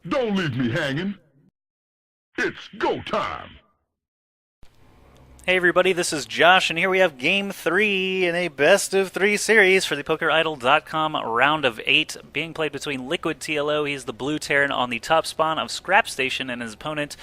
Don't leave me hanging. It's go time. Hey everybody, this is Josh, and here we have Game 3 in a best of 3 series for the PokerIdol.com round of 8, being played between Liquid TLO. He's the blue Terran on the top spawn of Scrap Station, and his opponent,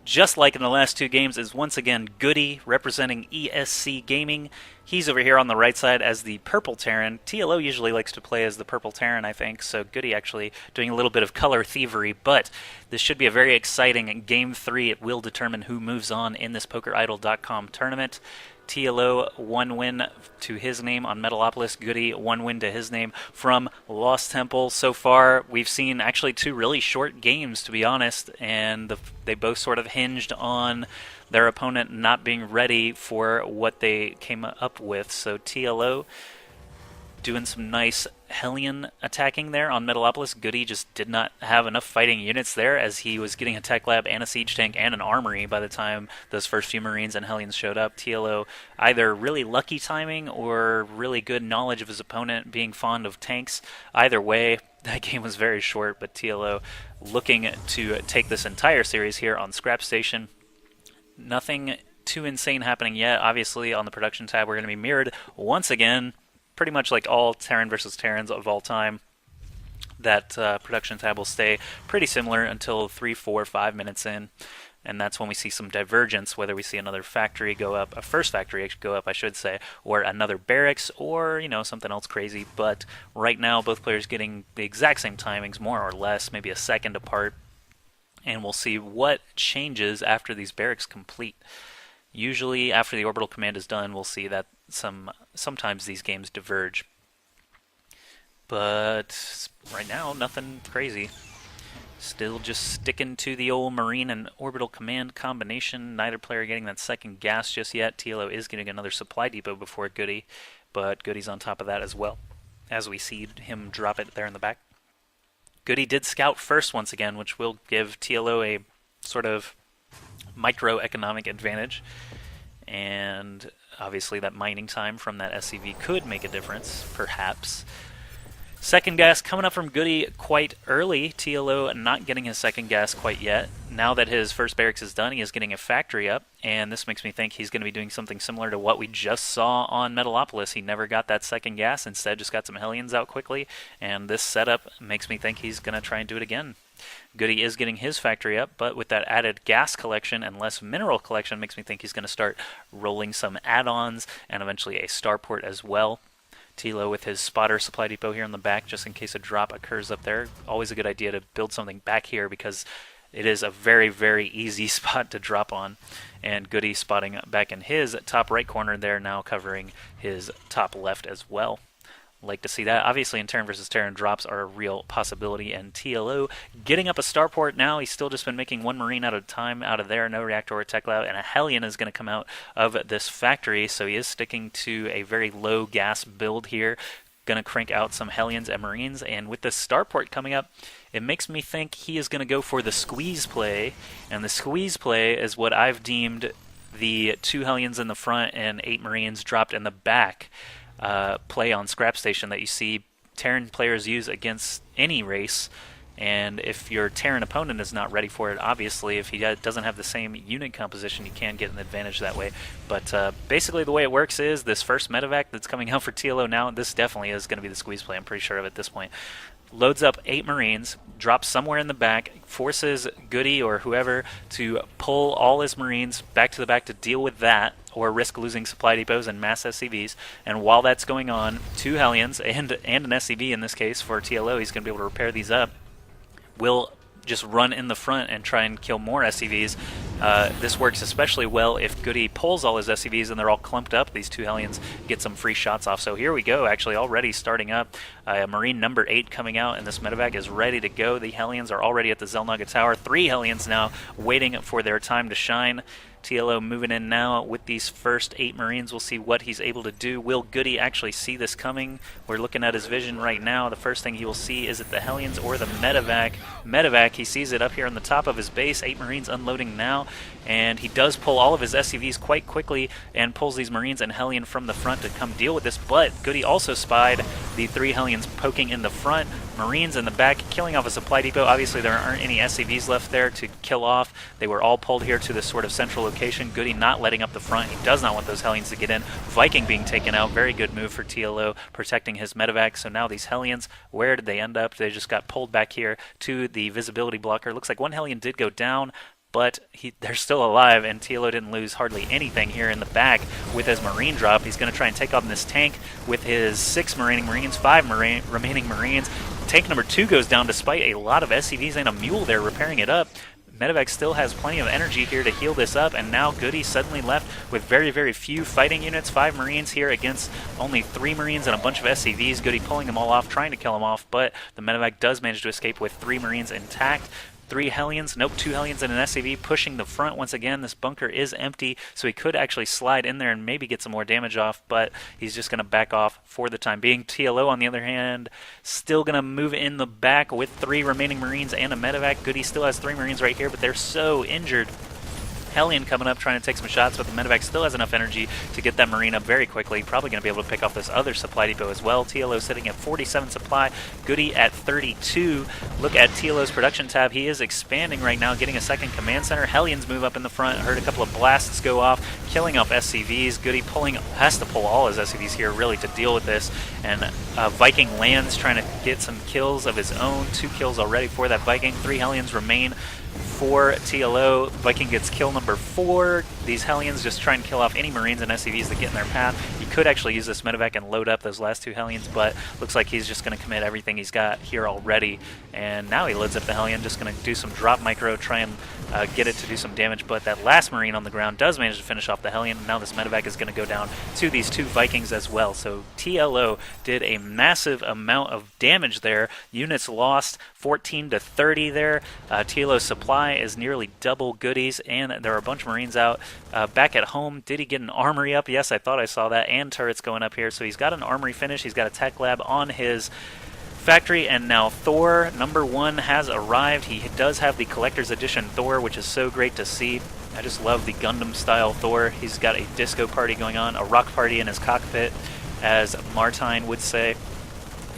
just like in the last 2 games, is once again GoOdy, representing ESC Gaming. He's over here on the right side as the purple Terran. TLO usually likes to play as the purple Terran, I think, so GoOdy actually doing a little bit of color thievery, but this should be a very exciting Game 3. It will determine who moves on in this PokerIdol.com tournament. TLO, 1 win to his name on Metalopolis. GoOdy, 1 win to his name from Lost Temple. So far, we've seen actually 2 really short games, to be honest, and they both sort of hinged on their opponent not being ready for what they came up with. So TLO doing some nice Hellion attacking there on Metalopolis. GoOdy just did not have enough fighting units there, as he was getting a tech lab and a siege tank and an armory by the time those first few Marines and Hellions showed up. TLO either really lucky timing or really good knowledge of his opponent being fond of tanks. Either way, that game was very short, but TLO looking to take this entire series here on Scrap Station. Nothing too insane happening yet. Obviously, on the production tab, we're going to be mirrored once again, pretty much like all Terran versus Terrans of all time. That production tab will stay pretty similar until 3, 4, 5 minutes in, and that's when we see some divergence, whether we see another factory go up, a first factory go up, I should say, or another barracks, or, you know, something else crazy. But right now, both players getting the exact same timings, more or less, maybe a second apart, and we'll see what changes after these barracks complete. Usually, after the orbital command is done, we'll see that sometimes these games diverge. But right now, nothing crazy. Still just sticking to the old Marine and orbital command combination. Neither player getting that second gas just yet. TLO is getting another supply depot before GoOdy, but GoOdy's on top of that as well, as we see him drop it there in the back. GoOdy did scout first once again, which will give TLO a sort of microeconomic advantage, and obviously that mining time from that SCV could make a difference, perhaps. Second gas coming up from GoOdy quite early. TLO not getting his second gas quite yet. Now that his first barracks is done, he is getting a factory up, and this makes me think he's going to be doing something similar to what we just saw on Metalopolis. He never got that second gas, instead just got some Hellions out quickly, and this setup makes me think he's going to try and do it again. GoOdy is getting his factory up, but with that added gas collection and less mineral collection, makes me think he's going to start rolling some add-ons and eventually a starport as well. TLO with his spotter supply depot here in the back, just in case a drop occurs up there. Always a good idea to build something back here, because it is a very, very easy spot to drop on. And GoOdy spotting back in his top right corner there, now covering his top left as well. Like to see that. Obviously, in Terran versus Terran, drops are a real possibility, and TLO getting up a starport now. He's still just been making 1 Marine at a time out of there, no reactor or tech lab, and a Hellion is going to come out of this factory, so he is sticking to a very low gas build here. Going to crank out some Hellions and Marines, and with this starport coming up, it makes me think he is going to go for the squeeze play, and the squeeze play is what I've deemed the 2 Hellions in the front and 8 Marines dropped in the back play on Scrap Station that you see Terran players use against any race. And if your Terran opponent is not ready for it, obviously, if he doesn't have the same unit composition, you can get an advantage that way. But basically the way it works is this first medevac that's coming out for TLO now, this definitely is going to be the squeeze play, I'm pretty sure of at this point. Loads up 8 Marines, drops somewhere in the back, forces GoOdy or whoever to pull all his Marines back to the back to deal with that, or risk losing supply depots and mass SCVs. And while that's going on, 2 Hellions and an SCV in this case for TLO, he's going to be able to repair these up, will just run in the front and try and kill more SCVs. This works especially well if GoOdy pulls all his SCVs and they're all clumped up. These 2 Hellions get some free shots off. So here we go, actually already starting up. Marine number 8 coming out, and this medevac is ready to go. The Hellions are already at the Xel'Naga Tower. 3 Hellions now waiting for their time to shine. TLO moving in now with these first 8 Marines. We'll see what he's able to do. Will GoOdy actually see this coming? We're looking at his vision right now. The first thing he will see is it the Hellions or the medevac. Medevac, he sees it up here on the top of his base. 8 Marines unloading now. and he does pull all of his SCVs quite quickly and pulls these Marines and Hellion from the front to come deal with this, but GoOdy also spied the 3 Hellions poking in the front, Marines in the back, killing off a supply depot. Obviously there aren't any SCVs left there to kill off. They were all pulled here to this sort of central location. GoOdy not letting up the front. He does not want those Hellions to get in. Viking being taken out. Very good move for TLO, protecting his medevac. So now these Hellions, where did they end up? They just got pulled back here to the visibility blocker. Looks like one Hellion did go down, but they're still alive, and TLO didn't lose hardly anything here in the back with his Marine drop. He's going to try and take on this tank with his 6 remaining Marines, 5 remaining Marines. Tank number 2 goes down despite a lot of SCVs and a mule there repairing it up. Medevac still has plenty of energy here to heal this up, and now GoOdy suddenly left with very, very few fighting units. 5 Marines here against only 3 Marines and a bunch of SCVs. GoOdy pulling them all off, trying to kill them off, but the Medevac does manage to escape with 3 Marines intact. 3 Hellions, nope, 2 Hellions and an SCV pushing the front once again. This bunker is empty, so he could actually slide in there and maybe get some more damage off, but he's just going to back off for the time being. TLO, on the other hand, still going to move in the back with 3 remaining Marines and a medevac. GoOdy still has 3 Marines right here, but they're so injured. Hellion coming up trying to take some shots, but the medevac still has enough energy to get that Marine up very quickly. Probably going to be able to pick off this other supply depot as well. TLO sitting at 47 supply, GoOdy at 32. Look at TLO's production tab. He is expanding right now, getting a second command center. Hellions move up in the front. Heard a couple of blasts go off, killing off SCVs. GoOdy has to pull all his SCVs here really to deal with this. And Viking lands trying to get some kills of his own. 2 kills already for that Viking. 3 Hellions remain for TLO. Viking gets kill number 4. These Hellions just try and kill off any Marines and SCVs that get in their path. He could actually use this medevac and load up those last 2 Hellions, but looks like he's just going to commit everything he's got here already. And now he loads up the Hellion, just going to do some drop micro, try and get it to do some damage, but that last Marine on the ground does manage to finish off the Hellion. And now this medevac is going to go down to these 2 Vikings as well. So TLO did a massive amount of damage there. Units lost 14 to 30 there. TLO's supply is nearly double GoOdy's, and there are a bunch of Marines out. Back at home, did he get an armory up? Yes, I thought I saw that, and turrets going up here. So he's got an armory finish. He's got a tech lab on his factory, and now Thor number 1 has arrived. He does have the Collector's Edition Thor, which is so great to see. I just love the Gundam style Thor. He's got a disco party going on, a rock party in his cockpit, as Martine would say.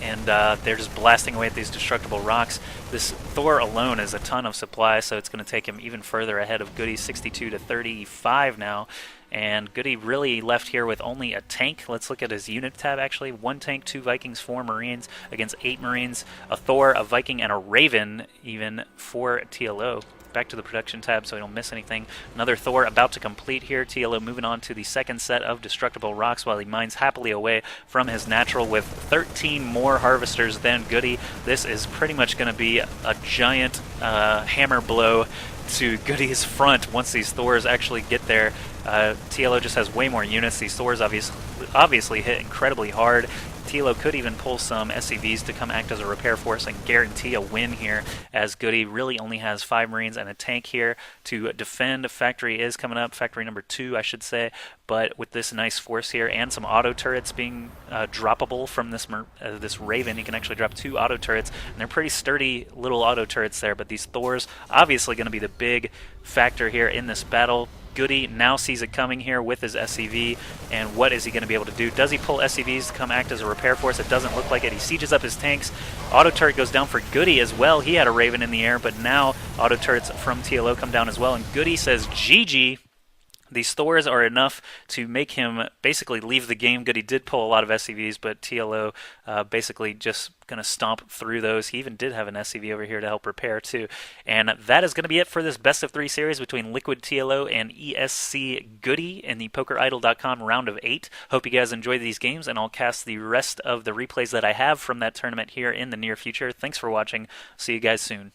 And they're just blasting away at these destructible rocks. This Thor alone is a ton of supply, so it's going to take him even further ahead of GoOdy, 62 to 35 now. And GoOdy really left here with only a tank. Let's look at his unit tab, actually. 1 tank, 2 Vikings, 4 Marines against 8 Marines, a Thor, a Viking, and a Raven even for TLO. Back to the production tab so we don't miss anything. Another Thor about to complete here. TLO moving on to the second set of destructible rocks while he mines happily away from his natural with 13 more harvesters than GoOdy. This is pretty much going to be a giant hammer blow to GoOdy's front once these Thors actually get there. TLO just has way more units. These Thors obviously hit incredibly hard. TLO could even pull some SCVs to come act as a repair force and guarantee a win here, as GoOdy really only has 5 Marines and a tank here to defend. Factory is coming up, factory number 2 I should say, but with this nice force here and some auto turrets being droppable from this Raven, he can actually drop 2 auto turrets, and they're pretty sturdy little auto turrets there, but these Thors obviously going to be the big factor here in this battle. GoOdy now sees it coming here with his SCV, and what is he going to be able to do? Does he pull SCVs to come act as a repair force? It doesn't look like it. He sieges up his tanks. Auto turret goes down for GoOdy as well. He had a Raven in the air, but now auto turrets from TLO come down as well, and GoOdy says GG. These Thors are enough to make him basically leave the game. GoOdy did pull a lot of SCVs, but TLO basically just going to stomp through those. He even did have an SCV over here to help repair too. And that is going to be it for this best of 3 series between Liquid TLO and ESC GoOdy in the PokerIdol.com round of 8. Hope you guys enjoyed these games, and I'll cast the rest of the replays that I have from that tournament here in the near future. Thanks for watching. See you guys soon.